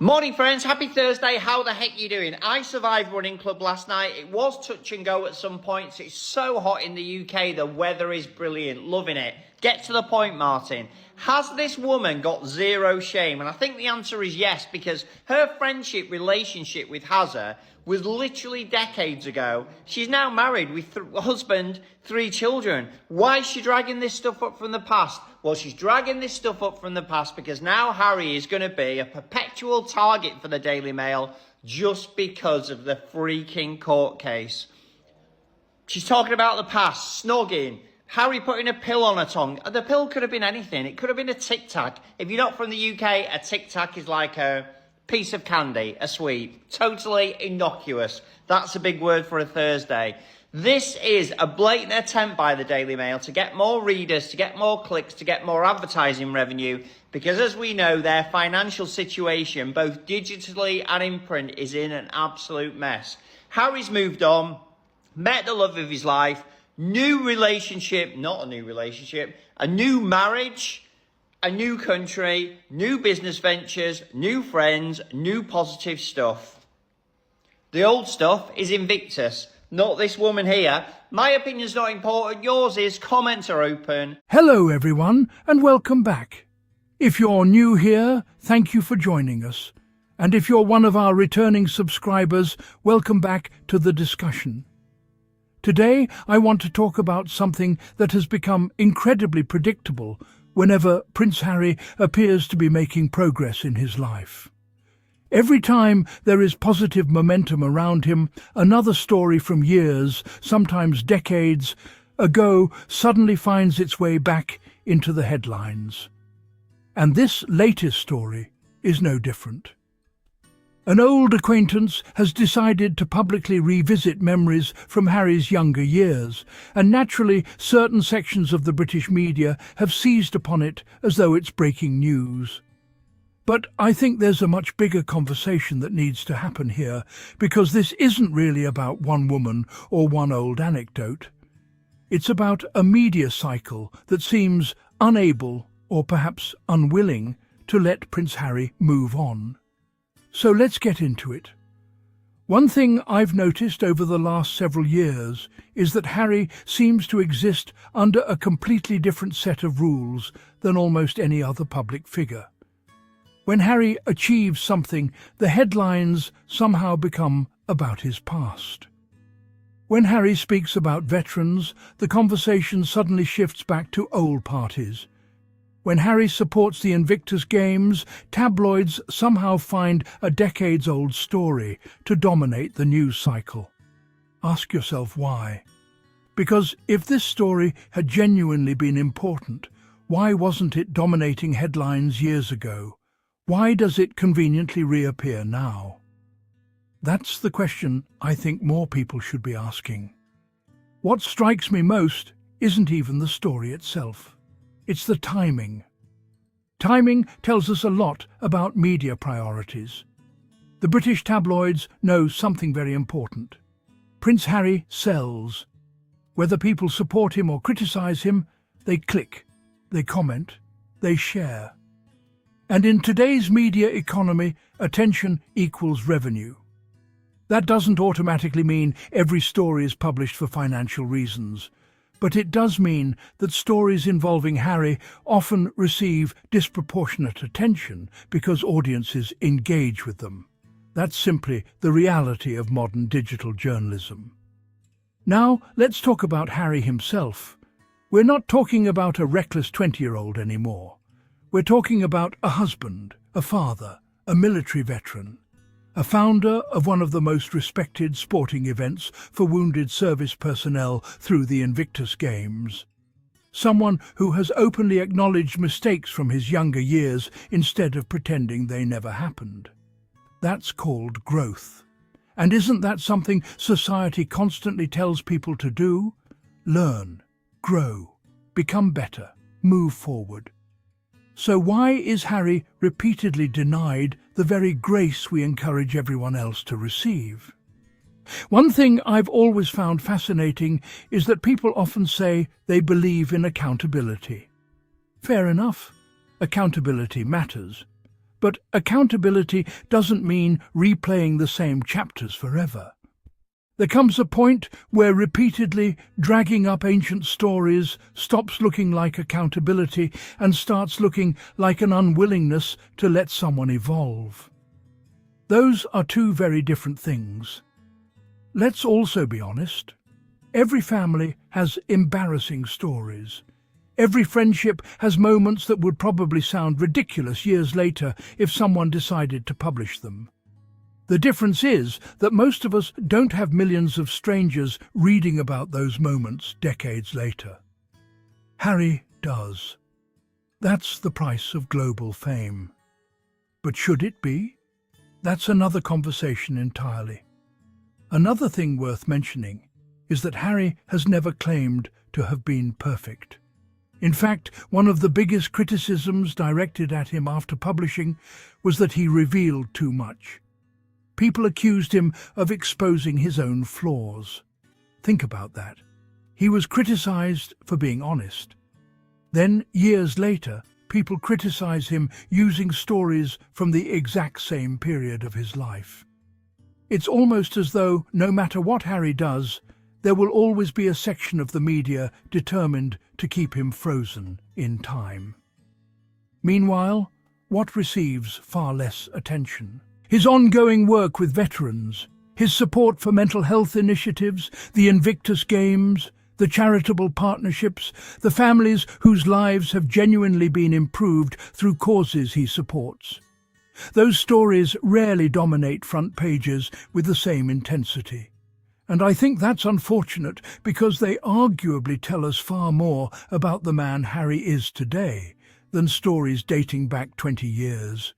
Morning friends, happy Thursday. How the heck are you doing? I survived running club last night. It was touch and go at some points. It's so hot in the UK. The weather is brilliant. Loving it. Get to the point, Martin. Has this woman got zero shame? And I think the answer is yes, because her relationship with Hazza was literally decades ago. She's now married with husband, 3 children. Why is she dragging this stuff up from the past? Well, she's dragging this stuff up from the past because now Harry is going to be a perpetual target for the Daily Mail just because of the freaking court case. She's talking about the past, snogging, Harry putting a pill on her tongue. The pill could have been anything. It could have been a Tic Tac. If you're not from the UK, a Tic Tac is like a piece of candy, a sweet, totally innocuous. That's a big word for a Thursday. This is a blatant attempt by the Daily Mail to get more readers, to get more clicks, to get more advertising revenue, because as we know, their financial situation, both digitally and in print, is in an absolute mess. Harry's moved on, met the love of his life, new relationship, not a new relationship, a new marriage, a new country, new business ventures, new friends, new positive stuff. The old stuff is Invictus, not this woman here. My opinion's not important, yours is. Comments are open. Hello everyone, and welcome back. If you're new here, thank you for joining us. And if you're one of our returning subscribers, welcome back to the discussion. Today, I want to talk about something that has become incredibly predictable whenever Prince Harry appears to be making progress in his life. Every time there is positive momentum around him, another story from years, sometimes decades, ago suddenly finds its way back into the headlines. And this latest story is no different. An old acquaintance has decided to publicly revisit memories from Harry's younger years, and naturally certain sections of the British media have seized upon it as though it's breaking news. But I think there's a much bigger conversation that needs to happen here, because this isn't really about one woman or one old anecdote. It's about a media cycle that seems unable, or perhaps unwilling, to let Prince Harry move on. So let's get into it. One thing I've noticed over the last several years is that Harry seems to exist under a completely different set of rules than almost any other public figure. When Harry achieves something, the headlines somehow become about his past. When Harry speaks about veterans, the conversation suddenly shifts back to old parties. When Harry supports the Invictus Games, tabloids somehow find a decades-old story to dominate the news cycle. Ask yourself why. Because if this story had genuinely been important, why wasn't it dominating headlines years ago? Why does it conveniently reappear now? That's the question I think more people should be asking. What strikes me most isn't even the story itself. It's the timing. Timing tells us a lot about media priorities. The British tabloids know something very important. Prince Harry sells. Whether people support him or criticise him, they click, they comment, they share. And in today's media economy, attention equals revenue. That doesn't automatically mean every story is published for financial reasons, but it does mean that stories involving Harry often receive disproportionate attention because audiences engage with them. That's simply the reality of modern digital journalism. Now, let's talk about Harry himself. We're not talking about a reckless 20-year-old anymore. We're talking about a husband, a father, a military veteran, a founder of one of the most respected sporting events for wounded service personnel through the Invictus Games. Someone who has openly acknowledged mistakes from his younger years instead of pretending they never happened. That's called growth. And isn't that something society constantly tells people to do? Learn, grow, become better, move forward. So why is Harry repeatedly denied the very grace we encourage everyone else to receive? One thing I've always found fascinating is that people often say they believe in accountability. Fair enough, accountability matters. But accountability doesn't mean replaying the same chapters forever. There comes a point where repeatedly dragging up ancient stories stops looking like accountability and starts looking like an unwillingness to let someone evolve. Those are two very different things. Let's also be honest. Every family has embarrassing stories. Every friendship has moments that would probably sound ridiculous years later if someone decided to publish them. The difference is that most of us don't have millions of strangers reading about those moments decades later. Harry does. That's the price of global fame. But should it be? That's another conversation entirely. Another thing worth mentioning is that Harry has never claimed to have been perfect. In fact, one of the biggest criticisms directed at him after publishing was that he revealed too much. People accused him of exposing his own flaws. Think about that. He was criticized for being honest. Then, years later, people criticize him using stories from the exact same period of his life. It's almost as though, no matter what Harry does, there will always be a section of the media determined to keep him frozen in time. Meanwhile, what receives far less attention? His ongoing work with veterans, his support for mental health initiatives, the Invictus Games, the charitable partnerships, the families whose lives have genuinely been improved through causes he supports. Those stories rarely dominate front pages with the same intensity. And I think that's unfortunate because they arguably tell us far more about the man Harry is today than stories dating back 20 years.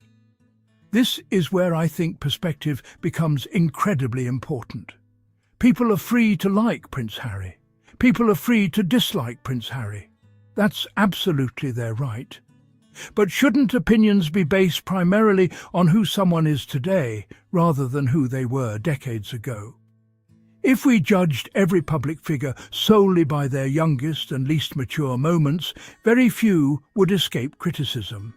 This is where I think perspective becomes incredibly important. People are free to like Prince Harry. People are free to dislike Prince Harry. That's absolutely their right. But shouldn't opinions be based primarily on who someone is today rather than who they were decades ago? If we judged every public figure solely by their youngest and least mature moments, very few would escape criticism.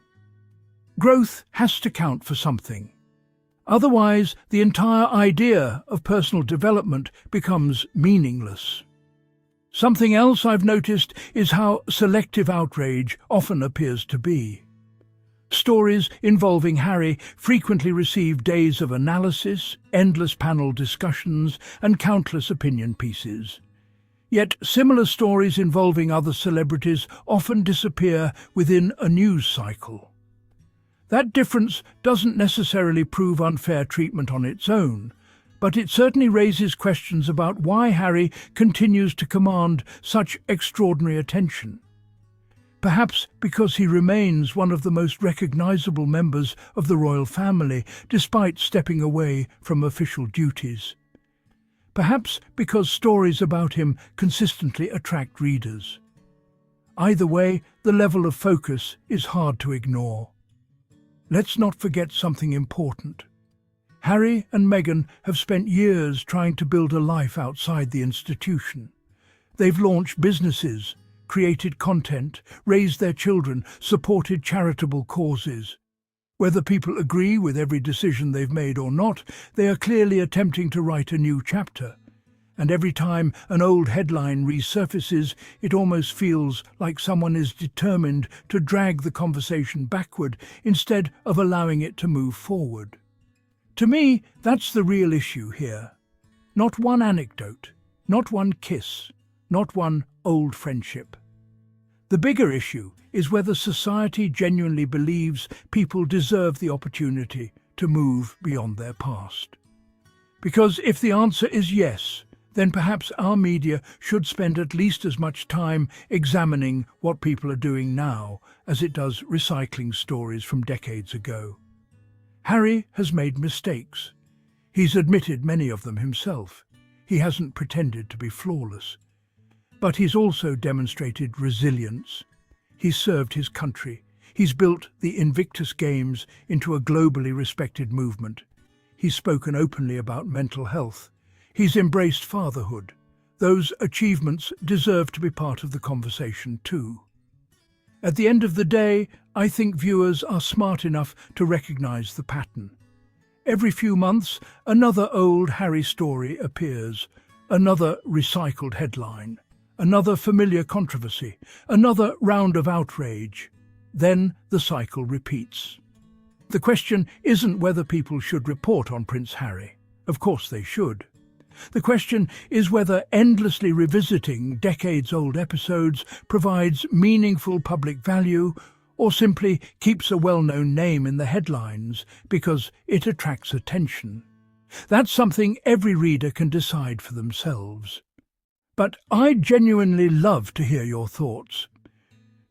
Growth has to count for something. Otherwise, the entire idea of personal development becomes meaningless. Something else I've noticed is how selective outrage often appears to be. Stories involving Harry frequently receive days of analysis, endless panel discussions, and countless opinion pieces. Yet similar stories involving other celebrities often disappear within a news cycle. That difference doesn't necessarily prove unfair treatment on its own, but it certainly raises questions about why Harry continues to command such extraordinary attention. Perhaps because he remains one of the most recognizable members of the royal family, despite stepping away from official duties. Perhaps because stories about him consistently attract readers. Either way, the level of focus is hard to ignore. Let's not forget something important. Harry and Meghan have spent years trying to build a life outside the institution. They've launched businesses, created content, raised their children, supported charitable causes. Whether people agree with every decision they've made or not, they are clearly attempting to write a new chapter. And every time an old headline resurfaces, it almost feels like someone is determined to drag the conversation backward instead of allowing it to move forward. To me, that's the real issue here. Not one anecdote, not one kiss, not one old friendship. The bigger issue is whether society genuinely believes people deserve the opportunity to move beyond their past. Because if the answer is yes, then perhaps our media should spend at least as much time examining what people are doing now as it does recycling stories from decades ago. Harry has made mistakes. He's admitted many of them himself. He hasn't pretended to be flawless. But he's also demonstrated resilience. He's served his country. He's built the Invictus Games into a globally respected movement. He's spoken openly about mental health. He's embraced fatherhood. Those achievements deserve to be part of the conversation too. At the end of the day, I think viewers are smart enough to recognize the pattern. Every few months, another old Harry story appears, another recycled headline, another familiar controversy, another round of outrage. Then the cycle repeats. The question isn't whether people should report on Prince Harry. Of course they should. The question is whether endlessly revisiting decades-old episodes provides meaningful public value or simply keeps a well-known name in the headlines because it attracts attention. That's something every reader can decide for themselves. But I'd genuinely love to hear your thoughts.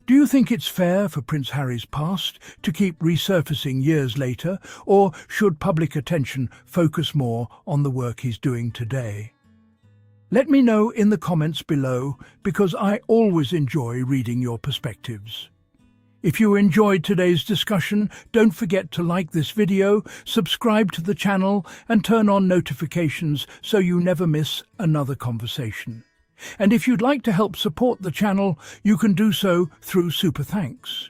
Do you think it's fair for Prince Harry's past to keep resurfacing years later, or should public attention focus more on the work he's doing today? Let me know in the comments below, because I always enjoy reading your perspectives. If you enjoyed today's discussion, don't forget to like this video, subscribe to the channel, and turn on notifications so you never miss another conversation. And if you'd like to help support the channel, you can do so through Super Thanks.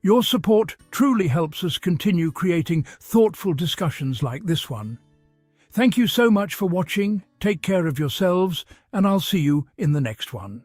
Your support truly helps us continue creating thoughtful discussions like this one. Thank you so much for watching, take care of yourselves, and I'll see you in the next one.